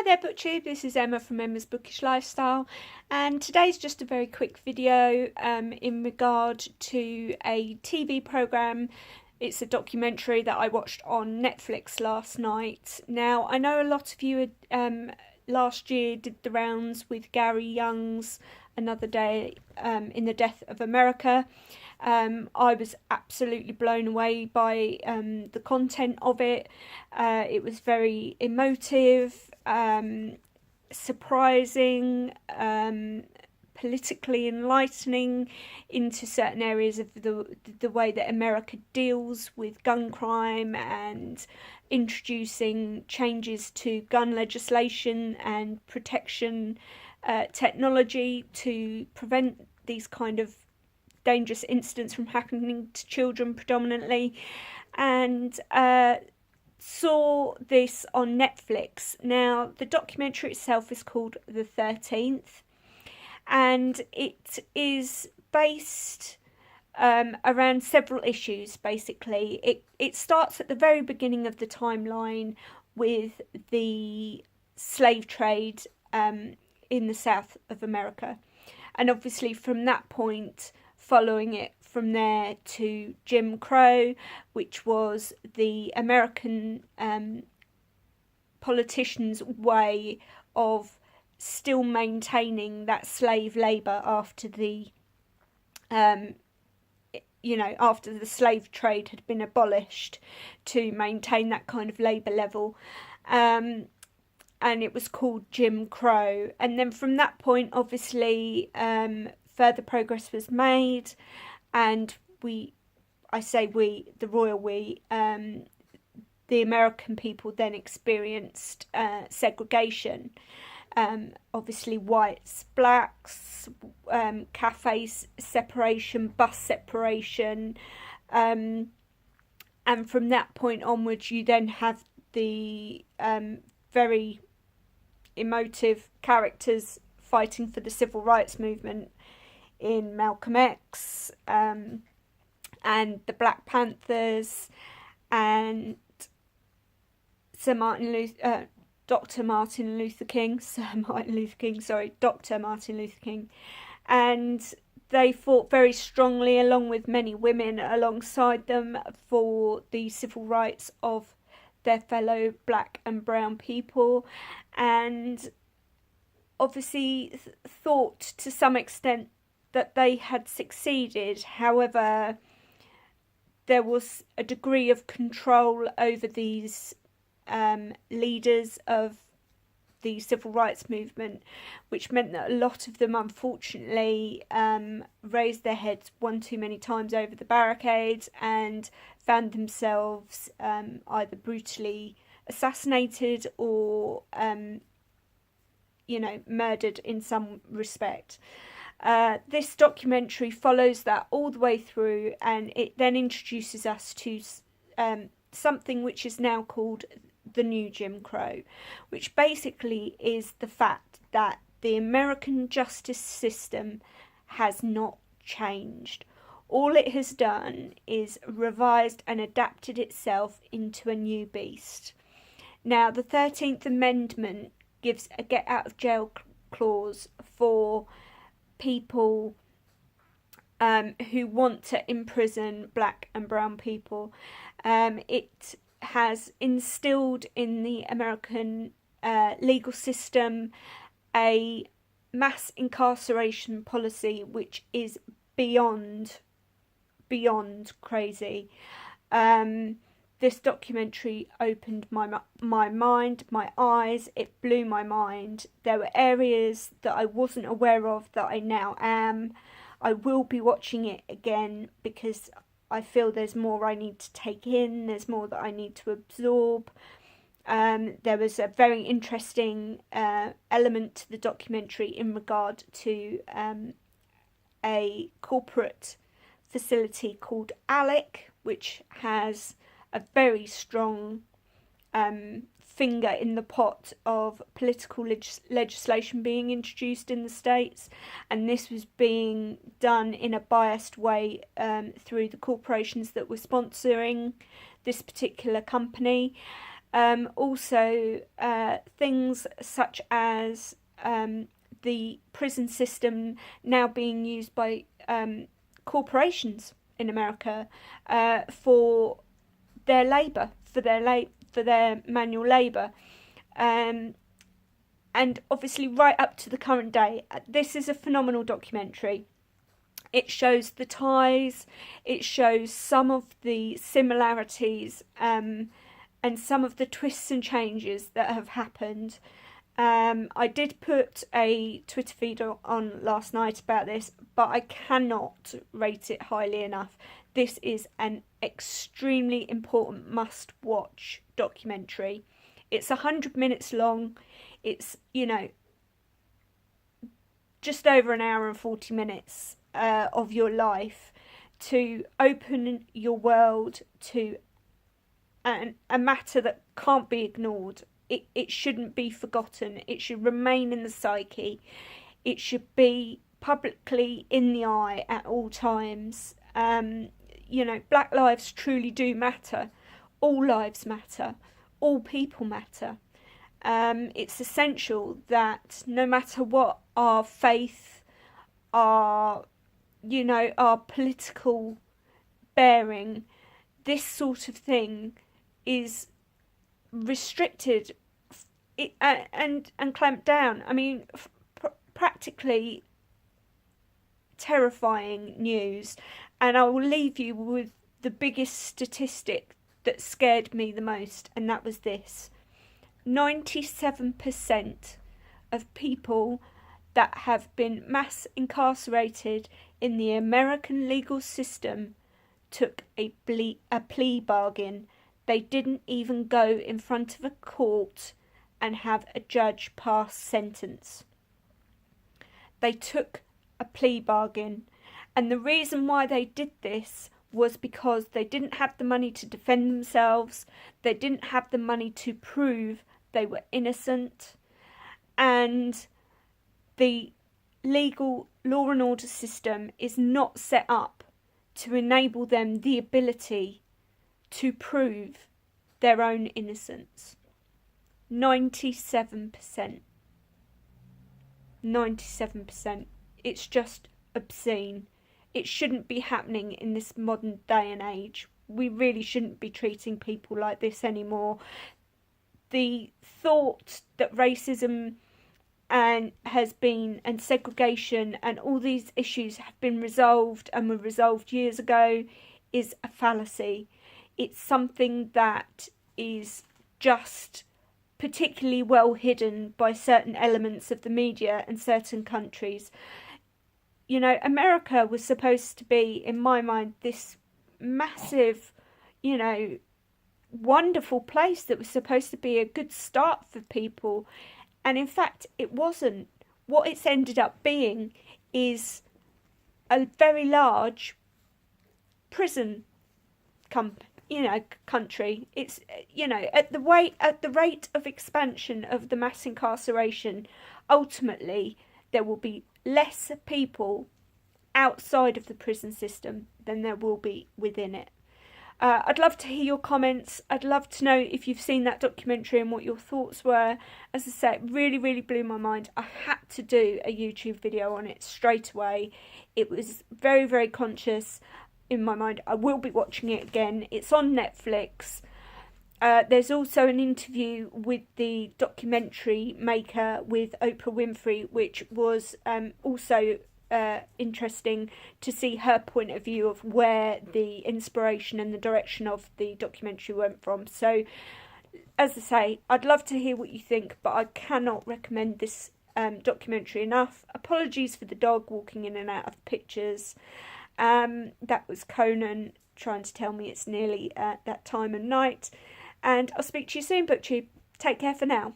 Hi there BookTube, this is Emma from Emma's Bookish Lifestyle, and today's just a very quick video in regard to a TV programme. It's a documentary that I watched on Netflix last night. Now, I know a lot of you last year did the rounds with Gary Young's Another Day in the Death of America. I was absolutely blown away by the content of it. It was very emotive, surprising, politically enlightening into certain areas of the way that America deals with gun crime and introducing changes to gun legislation and protection technology to prevent these kind of dangerous incidents from happening to children predominantly, and saw this on Netflix. Now, the documentary itself is called The 13th, and it is based around several issues. Basically, it starts at the very beginning of the timeline with the slave trade in the South of America, and obviously from that point, following it from there to Jim Crow, which was the American politicians' way of still maintaining that slave labour after the after the slave trade had been abolished, to maintain that kind of labour level. And it was called Jim Crow. And then from that point, obviously, further progress was made, and the American people then experienced segregation. Obviously, whites, blacks, cafe separation, bus separation, and from that point onwards, you then have the very emotive characters fighting for the civil rights movement in Malcolm X, and the Black Panthers, and Dr. Martin Luther King, and they fought very strongly, along with many women alongside them, for the civil rights of their fellow black and brown people, and obviously thought to some extent that they had succeeded. However, there was a degree of control over these leaders of the civil rights movement, which meant that a lot of them unfortunately raised their heads one too many times over the barricades and found themselves either brutally assassinated or murdered in some respect. This documentary follows that all the way through, and it then introduces us to something which is now called the new Jim Crow, which basically is the fact that the American justice system has not changed. All it has done is revised and adapted itself into a new beast. Now, the 13th Amendment gives a get out of jail clause for people who want to imprison black and brown people. It has instilled in the American legal system a mass incarceration policy which is beyond crazy. This documentary opened my mind, my eyes. It blew my mind. There were areas that I wasn't aware of that I now am. I will be watching it again because I feel there's more I need to take in. There's more that I need to absorb. There was a very interesting element to the documentary in regard to a corporate facility called ALEC, which has a very strong finger in the pot of political legislation being introduced in the States, and this was being done in a biased way through the corporations that were sponsoring this particular company. Also, things such as the prison system now being used by corporations in America for their labour, for their manual labour, and obviously right up to the current day. This is a phenomenal documentary. It shows the ties, it shows some of the similarities, and some of the twists and changes that have happened. I did put a Twitter feed on last night about this, but I cannot rate it highly enough. This is an extremely important must-watch documentary. It's 100 minutes long. It's, just over an hour and 40 minutes of your life to open your world to a matter that can't be ignored. It shouldn't be forgotten. It should remain in the psyche. It should be publicly in the eye at all times. Black lives truly do matter. All lives matter. All people matter. It's essential that no matter what our faith, our political bearing, this sort of thing is restricted and clamped down. I mean, practically terrifying news. And I will leave you with the biggest statistic that scared me the most, and that was this. 97% of people that have been mass incarcerated in the American legal system took a plea bargain. They didn't even go in front of a court and have a judge pass sentence. They took a plea bargain. And the reason why they did this was because they didn't have the money to defend themselves. They didn't have the money to prove they were innocent. And the legal law and order system is not set up to enable them the ability to prove their own innocence. 97%. 97%. It's just obscene. It shouldn't be happening in this modern day and age. We really shouldn't be treating people like this anymore. The thought that racism and segregation and all these issues have been resolved and were resolved years ago is a fallacy. It's something that is just particularly well hidden by certain elements of the media and certain countries. America was supposed to be, in my mind, this massive, wonderful place that was supposed to be a good start for people. And in fact, it wasn't. What it's ended up being is a very large prison country. It's, at the rate of expansion of the mass incarceration, ultimately there will be less people outside of the prison system than there will be within it. I'd love to hear your comments. I'd love to know if you've seen that documentary and what your thoughts were. As I say, it really, really blew my mind. I had to do a YouTube video on it straight away. It was very, very conscious in my mind. I will be watching it again. It's on Netflix. There's also an interview with the documentary maker with Oprah Winfrey, which was also interesting to see her point of view of where the inspiration and the direction of the documentary went from. So, as I say, I'd love to hear what you think, but I cannot recommend this documentary enough. Apologies for the dog walking in and out of pictures. That was Conan trying to tell me it's nearly that time of night. And I'll speak to you soon, BookTube. Take care for now.